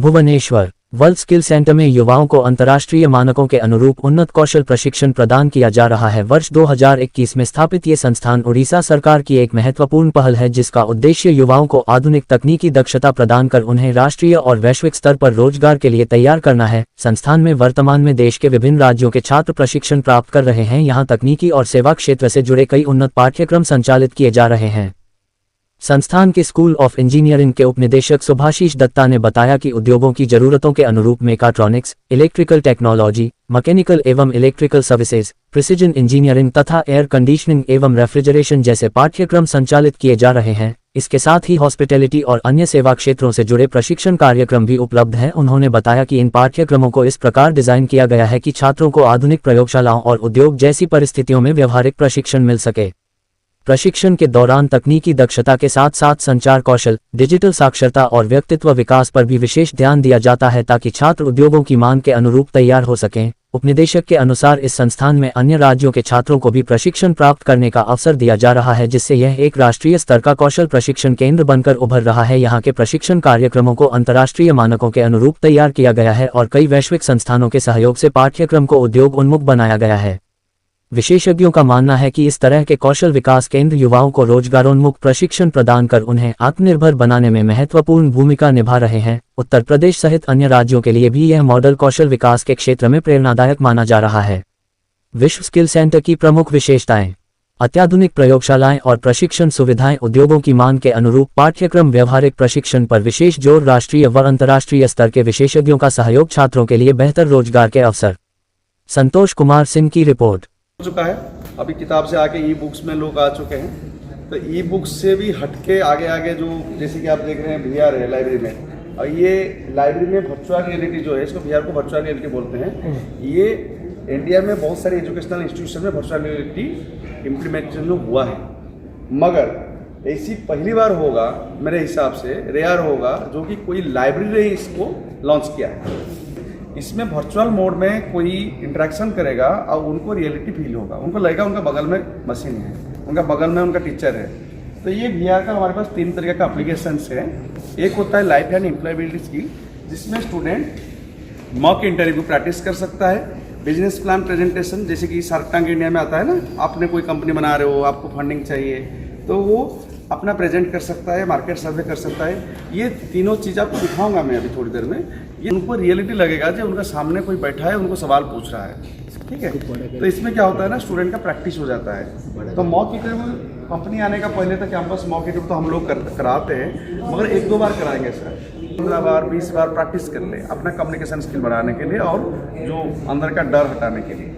Bhubaneswar world skill centre में युवाओं को अंतर्राष्ट्रीय मानकों के अनुरूप उन्नत कौशल प्रशिक्षण प्रदान किया जा रहा है। वर्ष 2021 में स्थापित ये संस्थान उड़ीसा सरकार की एक महत्वपूर्ण पहल है, जिसका उद्देश्य युवाओं को आधुनिक तकनीकी दक्षता प्रदान कर उन्हें राष्ट्रीय और वैश्विक स्तर पर रोजगार के लिए तैयार करना है। संस्थान में वर्तमान में देश के विभिन्न राज्यों के छात्र प्रशिक्षण प्राप्त कर रहे हैं। यहाँ तकनीकी और सेवा क्षेत्र से जुड़े कई उन्नत पाठ्यक्रम संचालित किए जा रहे हैं। संस्थान के स्कूल ऑफ इंजीनियरिंग के उपनिदेशक सुभाषीष दत्ता ने बताया कि उद्योगों की जरूरतों के अनुरूप मेकाट्रॉनिक्स, इलेक्ट्रिकल टेक्नोलॉजी, मैकेनिकल एवं इलेक्ट्रिकल सर्विसेज, प्रिसिजन इंजीनियरिंग तथा एयर कंडीशनिंग एवं रेफ्रिजरेशन जैसे पाठ्यक्रम संचालित किए जा रहे हैं। इसके साथ ही हॉस्पिटैलिटी और अन्य सेवा क्षेत्रों से जुड़े प्रशिक्षण कार्यक्रम भी उपलब्ध हैं। उन्होंने बताया कि इन पाठ्यक्रमों को इस प्रकार डिजाइन किया गया है कि छात्रों को आधुनिक प्रयोगशालाओं और उद्योग जैसी परिस्थितियों में व्यावहारिक प्रशिक्षण मिल सके। प्रशिक्षण के दौरान तकनीकी दक्षता के साथ साथ संचार कौशल, डिजिटल साक्षरता और व्यक्तित्व विकास पर भी विशेष ध्यान दिया जाता है, ताकि छात्र उद्योगों की मांग के अनुरूप तैयार हो सकें। उपनिदेशक के अनुसार इस संस्थान में अन्य राज्यों के छात्रों को भी प्रशिक्षण प्राप्त करने का अवसर दिया जा रहा है, जिससे यह एक राष्ट्रीय स्तर का कौशल प्रशिक्षण केंद्र बनकर उभर रहा है। यहाँ के प्रशिक्षण कार्यक्रमों को अंतर्राष्ट्रीय मानकों के अनुरूप तैयार किया गया है और कई वैश्विक संस्थानों के सहयोग से पाठ्यक्रम को उद्योग उन्मुख बनाया गया है। विशेषज्ञों का मानना है कि इस तरह के कौशल विकास केंद्र युवाओं को रोजगारोन्मुख प्रशिक्षण प्रदान कर उन्हें आत्मनिर्भर बनाने में महत्वपूर्ण भूमिका निभा रहे हैं। उत्तर प्रदेश सहित अन्य राज्यों के लिए भी यह मॉडल कौशल विकास के क्षेत्र में प्रेरणादायक माना जा रहा है। विश्व स्किल सेंटर की प्रमुख विशेषताएं: अत्याधुनिक प्रयोगशालाएं और प्रशिक्षण सुविधाएं, उद्योगों की मांग के अनुरूप पाठ्यक्रम, व्यवहारिक प्रशिक्षण पर विशेष जोर, राष्ट्रीय व अंतर्राष्ट्रीय स्तर के विशेषज्ञों का सहयोग, छात्रों के लिए बेहतर रोजगार के अवसर। संतोष कुमार सिंह की रिपोर्ट। चुका है अभी किताब से आके ई बुक्स में लोग आ चुके हैं, तो ई बुक्स से भी हटके आगे जो जैसे कि आप देख रहे हैं VR है लाइब्रेरी में, और ये लाइब्रेरी में वर्चुअल रियलिटी जो है, इसको VR को वर्चुअल रियलिटी बोलते हैं। ये इंडिया में बहुत सारे एजुकेशनल इंस्टीट्यूशन में वर्चुअल रियलिटी इम्प्लीमेंटेशन हुआ है, मगर ऐसी पहली बार होगा मेरे हिसाब से, रेयर होगा, जो कि कोई लाइब्रेरी ने इसको लॉन्च किया है। इसमें वर्चुअल मोड में कोई इंटरेक्शन करेगा और उनको रियलिटी फील होगा, उनको लगेगा उनका बगल में मशीन है, उनका बगल में उनका टीचर है। तो ये VR का हमारे पास 3 तरीके का एप्लीकेशंस है। एक होता है लाइफ एंड एम्प्लॉयबिलिटी स्किल, जिसमें स्टूडेंट मॉक इंटरव्यू प्रैक्टिस कर सकता है, बिजनेस प्लान प्रेजेंटेशन, जैसे कि शार्क टैंक इंडिया में आता है ना, आपने कोई कंपनी बना रहे हो, आपको फंडिंग चाहिए, तो वो अपना प्रेजेंट कर सकता है, मार्केट सर्वे कर सकता है। ये तीनों चीज़ आपको दिखाऊंगा मैं अभी थोड़ी देर में। ये उनको रियलिटी लगेगा जब उनका सामने कोई बैठा है, उनको सवाल पूछ रहा है, ठीक है। तो इसमें क्या होता है ना, स्टूडेंट का प्रैक्टिस हो जाता है। तो मॉक इंटरव्यू कंपनी आने का पहले तक कैंपस मॉक इंटरव्यू तो हम लोग कराते हैं, मगर 1-2 बार कराएंगे सर, 15 बार 20 बार प्रैक्टिस कर ले, अपना कम्युनिकेशन स्किल बढ़ाने के लिए और जो अंदर का डर हटाने के लिए।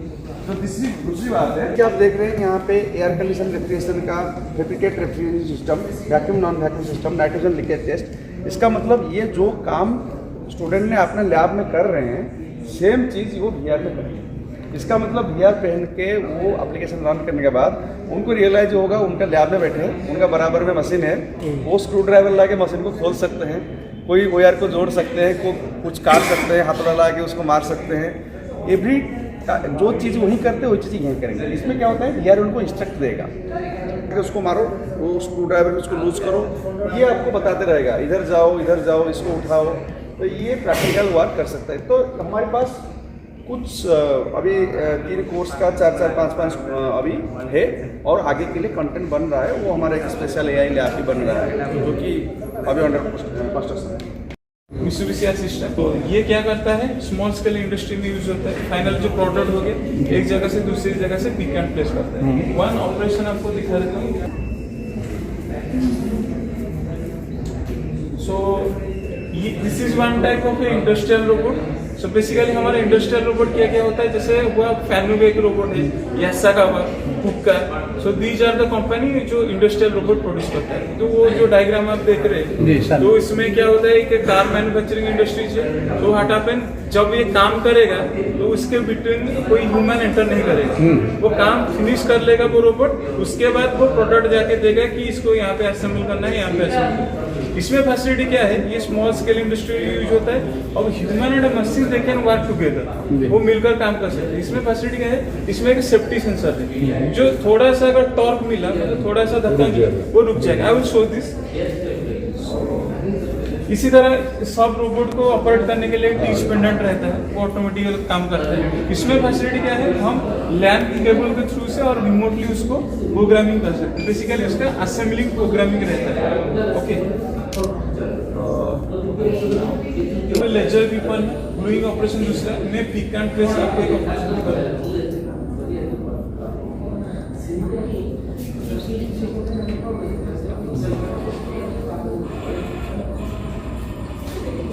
तो दूसरी बात है कि आप देख रहे हैं यहाँ पे एयर कंडीशन रेफ्रिजरेशन का fabricate refrigeration system, vacuum non vacuum system, nitrogen leakage test. इसका मतलब ये जो काम स्टूडेंट ने अपने लैब में कर रहे हैं, सेम चीज़ वो VR में करेंगे। इसका मतलब VR पहन के वो एप्लीकेशन रन करने के बाद उनको रियलाइज होगा उनका लैब में बैठे हैं, उनका बराबर में मशीन है, वो स्क्रू ड्राइवर ला के मशीन को खोल सकते हैं, कोई वायर को जोड़ सकते हैं, कुछ काट सकते हैं, हाथोड़ा ला के उसको मार सकते हैं। एवरी जो चीज़ वही करते हैं वही चीज़ यहीं करेंगे। इसमें क्या होता है, VR उनको इंस्ट्रक्ट देगा, उसको मारो, वो स्क्रू ड्राइवर उसको लूज करो, ये आपको बताते रहेगा, इधर जाओ, इसको उठाओ। तो ये प्रैक्टिकल वर्क कर सकता है। तो हमारे पास कुछ अभी 3 कोर्स का 4-4, 5-5 अभी है, और आगे के लिए कंटेंट बन रहा है। वो हमारा एक स्पेशल AI लैब भी बन रहा है, जो कि अभी अंडर कंस्ट्रक्शन है। मित्सुबिशी सिस्टम, तो ये क्या करता है, स्मॉल स्केल इंडस्ट्री में यूज होता है। फाइनल जो प्रोडक्ट हो गया, एक जगह से दूसरी जगह से पिक एंड प्लेस करता है। वन ऑपरेशन आपको दिखा देता हूँ। सो this is one type of industrial robot. So basically हमारा इंडस्ट्रियल रोबोट क्या होता है, जैसे हुआ फैनुवे एक रोबोट है, यासा का हुआ, हुक का। So these are the company जो इंडस्ट्रियल रोबोट प्रोड्यूस करता है। तो वो जो डायग्राम आप देख रहे हैं, तो इसमें क्या होता है कि कार मैन्युफैक्चरिंग इंडस्ट्रीज है, तो व्हाट हैपन, जब ये काम करेगा तो उसके बिटवीन कोई ह्यूमन एंटर नहीं करेगा, वो काम फिनिश कर लेगा वो रोबोट। उसके बाद वो प्रोडक्ट जाके देगा कि इसको यहाँ पे असेंबल करना है, यहाँ पे असेंबल करना है। इसमें फैसिलिटी क्या है, ये स्मॉल स्केल इंडस्ट्री यूज होता है, और human and machine they can work together, वो मिलकर काम कर सकते हैं। इसमें फैसिलिटी क्या है, इसमें एक सेफ्टी सेंसर है, जो थोड़ा सा अगर टॉर्क मिला, मतलब थोड़ा सा धक्का मिला, वो रुक जाएगा। I will show this. इसी तरह सब रोबोट को ऑपरेट करने के लिए टीच पेंडेंट रहता है, वो ऑटोमेटिकली काम करता है। इसमें फैसिलिटी क्या है, हम लैन केबल के थ्रू से और रिमोटली उसको प्रोग्रामिंग कर सकते हैं। बेसिकली उसका असेंबलिंग प्रोग्रामिंग रहता है। Okay, laser people gluing operation दूसरा, मैं पिक एंड प्लेस आपको एक ऑपरेशन दिखाऊंगा।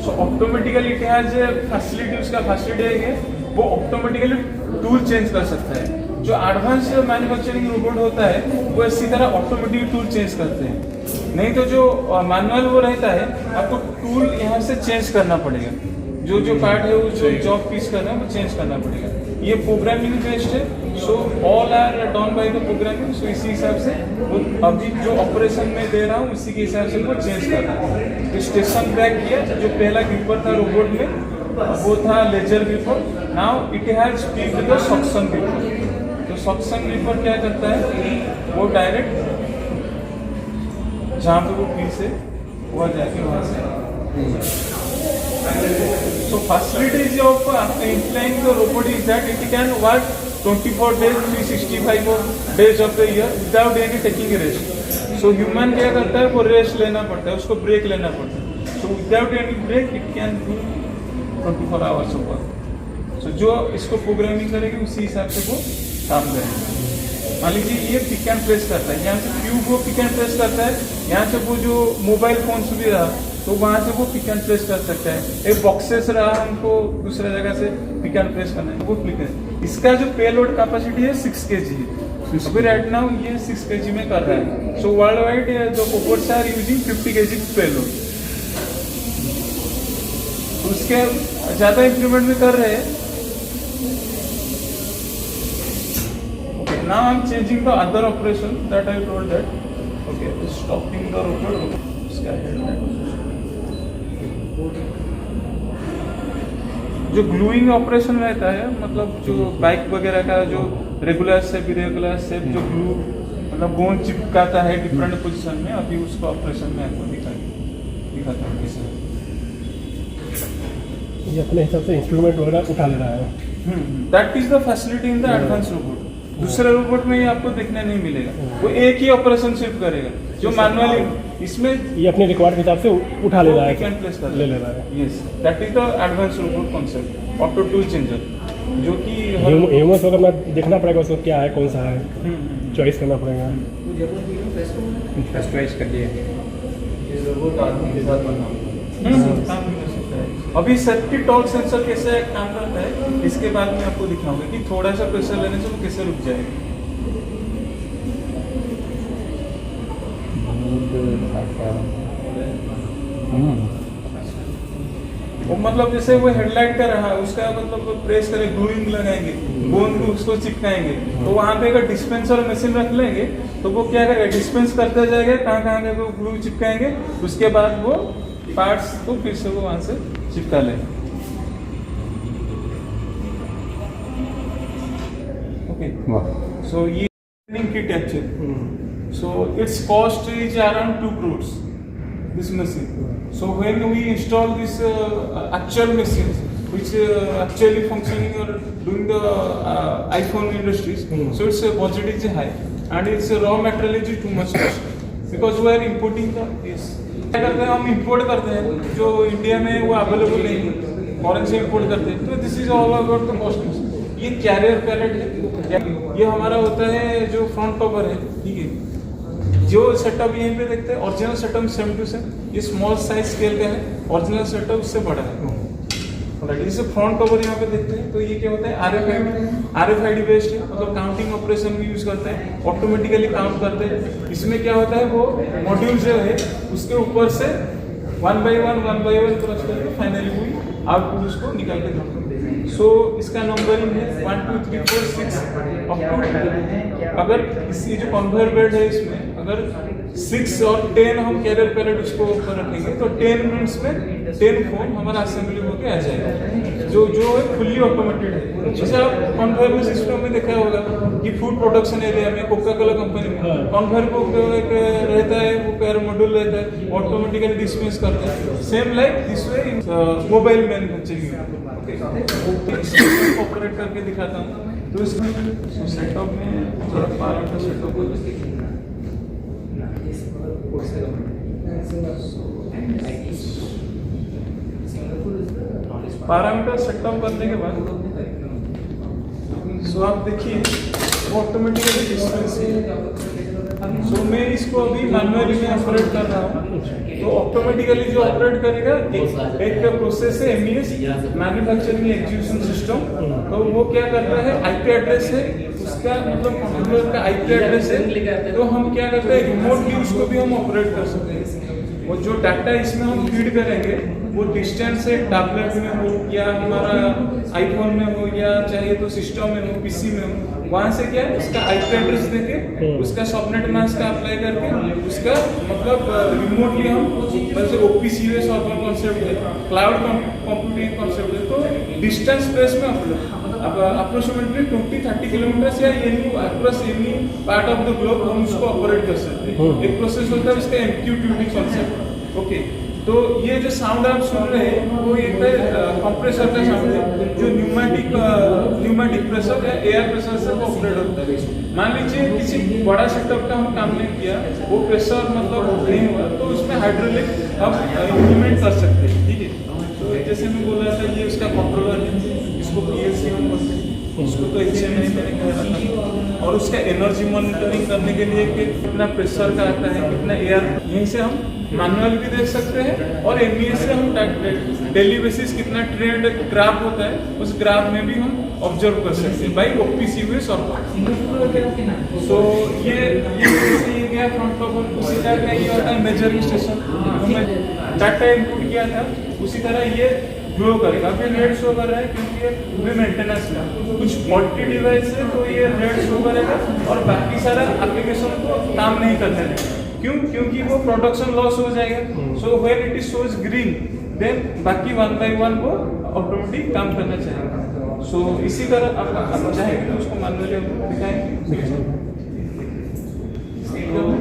So automatically it has facility, उसका फैसिलिटी है वो ऑटोमेटिकली टूल चेंज कर सकता है। जो एडवांस मैन्युफैक्चरिंग रोबोट होता है वो इसी तरह ऑटोमेटिक टूल चेंज करते हैं, नहीं तो जो मैनुअल वो रहता है आपको टूल यहाँ से चेंज करना पड़ेगा। जो जो पार्ट है वो जो जॉब पीस करना है वो चेंज करना पड़ेगा। ये प्रोग्रामिंग बेस्ड है, so all are done by the programming. So इसी हिसाब से वो अभी जो ऑपरेशन में दे रहा हूँ उसी के हिसाब से वो चेंज कर रहा है। तो स्टेशन क्रैक किया, जो पहला ग्रिपर था रोबोट में वो था laser gripper, now it has picked the suction gripper. तो सक्शन ग्रिपर क्या करता है, वो डायरेक्ट जहाँ पे वो पीस है वह जाके वहाँ से। So facilities of implying the robot is that it can work 24 days, 365 days of the year without any taking a rest. So human क्या करता है, वो रेस्ट लेना पड़ता है, उसको ब्रेक लेना पड़ता है। So without any break it can do 24 hours of work. So जो इसको प्रोग्रामिंग करेगी उसी हिसाब से वो काम करेगा। मान लीजिए ये पिक एंड प्लेस करता है, यहाँ से क्यूब वो पिक एंड प्लेस करता है, यहाँ से वो जो मोबाइल फोन भी रहा तो वहाँ से वो पिक एंड प्लेस कर सकता है। एक बॉक्सेस रहा हमको दूसरे जगह से पिक एंड प्लेस करना है वो क्लिक है। इसका जो पेलोड कैपेसिटी है 6 kg है, अभी राइट नाउ ये 6 kg में कर रहा है। So world wide the robots are using 50 kg payload. उसके ज़्यादा इंप्रूवमेंट भी कर रहे हैं। Okay, now I am changing the other operation that I told that. Okay, stopping the robot, उसका हेड जो ग्लूइंग ऑपरेशन रहता है, मतलब जो बाइक वगैरह का जो रेगुलर शेप इरेगुलर शेप जो ग्लू मतलब बोन चिपकाता है डिफरेंट पोजीशन में, अभी उसका ऑपरेशन में आपको दिखाता हूँ कैसे। ये अपने हिसाब से इंस्ट्रूमेंट वगैरह उठा ले रहा है। That is the facility in the advance robot. दूसरे रोबोट में ये आपको देखने नहीं मिलेगा, वो एक ही ऑपरेशन सिर्फ करेगा जो मैनुअली। इसमें ये अपने रिक्वायर्ड के हिसाब से उठा ले रहा है, ले ले रहा है। Yes, that is the advance robot concept, auto tool changer, जो कि ह्यूमंस वगैरह में देखना पड़ेगा उसको क्या है कौन सा है, चॉइस करना पड़ेगा। फर्स्ट चॉइस कर दिए अभी सेफ्टी टॉर्क सेंसर कैसे काम करता है इसके बाद में आपको दिखाऊंगा कि थोड़ा सा प्रेशर लेने से वो कैसे रुक जाएगा। वो मतलब जैसे वो हेडलाइट का रहा उसका मतलब प्रेस करें, ग्लूइंग लगाएंगे, बोन को उसको चिपकाएंगे, तो वहाँ पे अगर डिस्पेंसर मशीन रख लेंगे तो वो क्या करेगा, डिस्पेंस करते जाएगा, कहाँ पे वो ग्लू चिपकाएंगे, उसके बाद वो पार्ट्स को फिर से वो वहाँ से चिपका लेंगे। ओके, सो ये kit actually, so its cost is around 2 crores this machine. So when we install this actual machines which actually functioning or doing the iPhone industries, so its budget is high and its raw material is too much cost because we are importing the this. क्या करते हैं हम import करते हैं जो India में वो available नहीं है, फॉरेन से इंपोर्ट करते हैं, तो this is all about the cost. ये कैरियर पैलेट है, ये हमारा होता है जो फ्रंट कवर है, ठीक है। जो सेटअप यहीं पे देखते हैं original setup same to same, ये स्मॉल साइज स्केल का है, ओरिजिनल सेटअप उससे बड़ा है। जैसे फ्रंट कवर यहाँ पे देखते हैं तो ये क्या होता है, RFID बेस्ड है, मतलब काउंटिंग ऑपरेशन में यूज करते हैं, ऑटोमेटिकली काउंट करते हैं। इसमें क्या होता है, वो मॉड्यूल जो है उसके ऊपर से 1 by 1 क्रॉस करके फाइनली हुई आउटपुट उसको निकाल के देते हैं। सो इसका नंबरिंग है 1 2 3 4 6 अप टू, अगर इसी जो कन्वेयर बेल्ट है इसमें अगर 6 और 10 हम कैरियर पैलेट उसको ऊपर रखेंगे तो 10 मिनट्स में 10 फोम हमारा असेंबली होके आ जाएगा, जो है फुल्ली ऑटोमेटेड है। जैसे आप कन्वेयर सिस्टम में देखा होगा कि फूड प्रोडक्शन एरिया में कोका कोला कंपनी में कन्वेयर को एक रहता है, वो पैर मॉड्यूल रहता है, ऑटोमेटिकली डिस्पेंस करता है। Same like this way in mobile manufacturing operate करके दिखाता हूँ। तो इसमें सेटअप में थोड़ा पार्ट का सेटअप पैरामीटर सेटअप करने के बाद सो आप देखिए ऑटोमेटिकली डिस्पेंस सो मैं इसको अभी मैनुअली में ऑपरेट कर रहा हूँ। तो ऑटोमेटिकली जो ऑपरेट करेगा एक प्रोसेस है MES मैन्युफैक्चरिंग एग्जीक्यूशन सिस्टम। तो वो क्या करता है, IP एड्रेस है उसका, मतलब कंप्यूटर का IP एड्रेस है। तो हम क्या करते हैं, रिमोटली उसको भी हम ऑपरेट कर सकते हैं। वो जो डाटा इसमें हम फीड करेंगे वो डिस्टेंस से टैबलेट में हो या हमारा आईफोन में हो या चाहे तो सिस्टम में हो, PC में हो, वहाँ से क्या है उसका IP एड्रेस देके उसका सबनेट मास्क का अप्लाई करके उसका मतलब रिमोटली हम जैसे OPC सर्वर कॉन्सेप्ट है, क्लाउड कंप्यूटिंग कॉन्सेप्ट है, तो डिस्टेंस बेस में अब अप्रोक्सीमेटली 20-30 किलोमीटर या across any part of the globe हम उसको ऑपरेट कर सकते हैं। एक प्रोसेस होता है उसका MQTT कॉन्सेप्ट। ओके, तो ये जो साउंड आप सुन रहे हैं वो एक कंप्रेसर का साउंड है जो न्यूमेटिक प्रेशर या एयर प्रेशर से ऑपरेट होता है। मान लीजिए किसी बड़ा सेटअप का हम काम नहीं किया, वो प्रेशर मतलब नहीं हुआ, तो उसमें हाइड्रोलिक हम इम्प्लीमेंट कर सकते हैं। ठीक है, तो जैसे मैं बोल रहा था ये उसका कंट्रोलर है, इसको PLC हम बोलते हैं, उसको तो HMI मैंने कह रहा था। और उसका एनर्जी मॉनिटरिंग करने के लिए कि कितना प्रेशर का आता है, कितना एयर, यहीं से हम मैनुअल भी देख सकते हैं और MES से हम डेली बेसिस कितना ट्रेंड ग्राफ होता है उस ग्राफ में भी हम ऑब्जर्व कर सकते हैं बाई OPC वे सर्वर। सो ये गया फ्रंट ऑफ, उसी तरह का ये होता है मेजरिंग स्टेशन। हमने डाटा इनपुट किया था, उसी तरह ये ग्लो करेगा। अभी रेड शो कर रहा है क्योंकि ये मेंटेनेंस का कुछ फॉल्टी डिवाइस है तो ये रेड शो करेगा और बाकी सारा एप्लीकेशन को काम नहीं करने देगा। क्यों? क्योंकि वो प्रोडक्शन लॉस हो जाएगा। So when it is shows green then बाकी 1 by 1 वो ऑटोमेटिक काम करना चाहेगा। सो इसी तरह आप चाहेंगे तो उसको मैनुअली दिखाएंगे।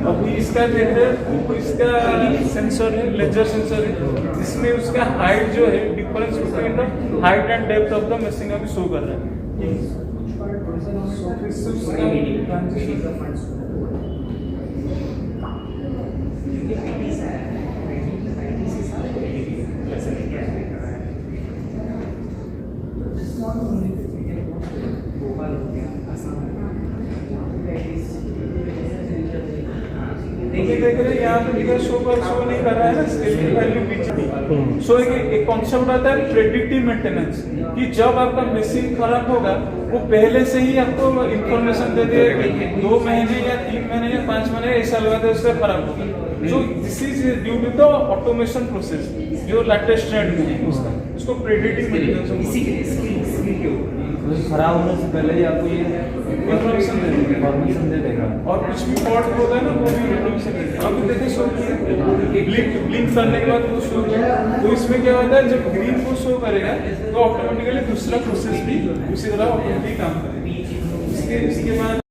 अभी इसका देख रहे हैं, इसका सेंसर है, लेजर सेंसर है, इसमें उसका हाइट जो है difference between the height and depth of the machine अभी शो कर रहा है। देख रहे हैं यहाँ पे शो नहीं कर रहा है ना, स्केलिंग वैल्यू बीच। सो एक कॉन्सेप्ट आता है प्रेडिक्टिव मेंटेनेंस, कि जब आपका मशीन खराब होगा वो पहले से ही आपको इंफॉर्मेशन दे देगा कि 2 महीने या 3 महीने या 5 महीने ऐसा लगा था उसका खराब होगा। So this is due to the automation process जो लेटेस्ट ट्रेंड में है उसको प्रेडिक्टिव मेंटेनेंस खराब होने से पहले ही आपको ये इंफॉर्मेशन दे देगा और कुछ भी फॉल्ट होगा ना वो भी इंफॉर्मेशन दे देगा। अभी देखिए शो किया ब्लिंक करने के बाद वो शो किया, तो इसमें क्या होता है जब ग्रीन को शो करेगा तो ऑटोमेटिकली दूसरा प्रोसेस भी उसी तरह ऑटोमेटिक काम करेगा। इसके बाद